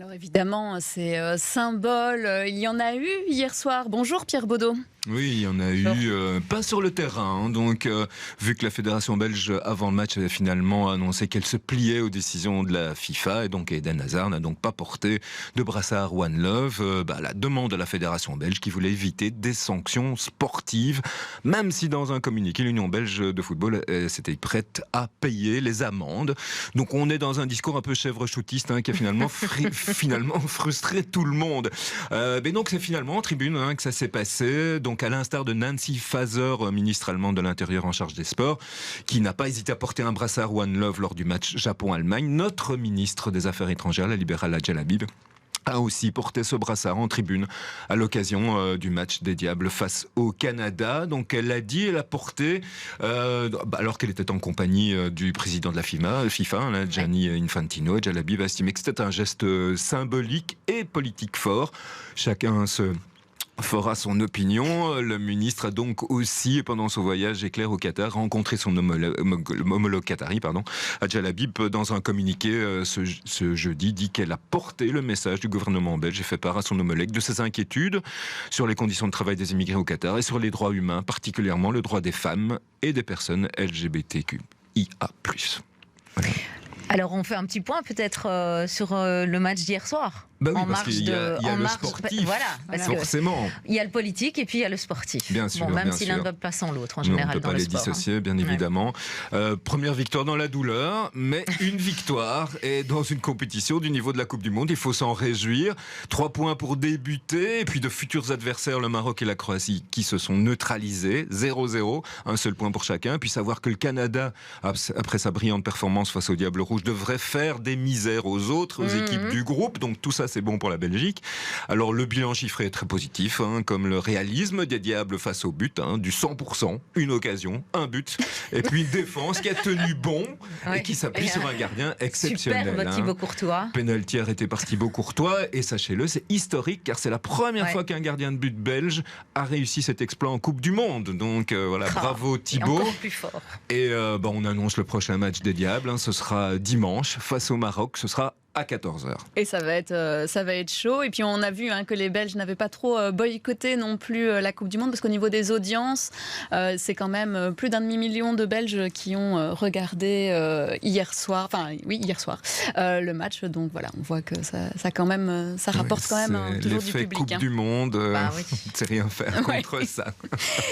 Alors évidemment, c'est symbole. Il y en a eu hier soir. Bonjour Pierre Baudot. Oui, il y en a eu, pas sur le terrain. Donc, vu que la fédération belge, avant le match, avait finalement annoncé qu'elle se pliait aux décisions de la FIFA, et donc Eden Hazard n'a donc pas porté de brassard One Love, la demande de la fédération belge qui voulait éviter des sanctions sportives, même si dans un communiqué, l'Union belge de football s'était prête à payer les amendes. Donc, on est dans un discours un peu chèvre-choutiste qui a finalement frustré tout le monde. Mais donc, c'est finalement en tribune que ça s'est passé. Donc, à l'instar de Nancy Faeser, ministre allemande de l'Intérieur en charge des sports, qui n'a pas hésité à porter un brassard One Love lors du match Japon-Allemagne, notre ministre des Affaires étrangères, la libérale Adja Habib, a aussi porté ce brassard en tribune à l'occasion du match des Diables face au Canada. Donc elle a porté, alors qu'elle était en compagnie du président de la FIFA, Gianni Infantino, et Adja Habib a estimé que c'était un geste symbolique et politique fort. Chacun fera son opinion. Le ministre a donc aussi, pendant son voyage éclair au Qatar, rencontré son homologue qatari, Adja Habib. Dans un communiqué ce jeudi, dit qu'elle a porté le message du gouvernement belge et fait part à son homologue de ses inquiétudes sur les conditions de travail des immigrés au Qatar et sur les droits humains, particulièrement le droit des femmes et des personnes LGBTQIA+. Voilà. Alors on fait un petit point peut-être sur le match d'hier soir. Oui, parce qu'il y a le sportif, parce forcément. Il y a le politique et puis il y a le sportif. Bien sûr, même si l'un ne va pas sans l'autre en général dans le sport. On ne peut pas les dissocier, bien évidemment. Première victoire dans la douleur, mais une victoire. Et dans une compétition du niveau de la Coupe du Monde, il faut s'en réjouir. 3 points pour débuter, et puis de futurs adversaires, le Maroc et la Croatie, qui se sont neutralisés. 0-0, un seul point pour chacun. Puis savoir que le Canada, après sa brillante performance face au Diable Rouge, devrait faire des misères aux autres, aux équipes du groupe. Donc tout ça, c'est bon pour la Belgique. Alors le bilan chiffré est très positif, comme le réalisme des Diables face au but, du 100%, une occasion, un but, et puis une défense qui a tenu bon et qui s'appuie sur un gardien exceptionnel. Superbe Thibaut Courtois. Pénalty arrêté par Thibaut Courtois, et sachez-le, c'est historique car c'est la première fois qu'un gardien de but belge a réussi cet exploit en Coupe du Monde. Donc bravo Thibaut. Encore plus fort. Et on annonce le prochain match des Diables, ce sera dimanche face au Maroc, ce sera à 14h. Et ça va être chaud. Et puis on a vu que les Belges n'avaient pas trop boycotté non plus la Coupe du Monde, parce qu'au niveau des audiences, c'est quand même plus d'1,5 million de Belges qui ont regardé hier soir le match. Donc voilà, on voit que ça rapporte quand même toujours du public. L'effet Coupe du Monde, c'est rien faire contre ça.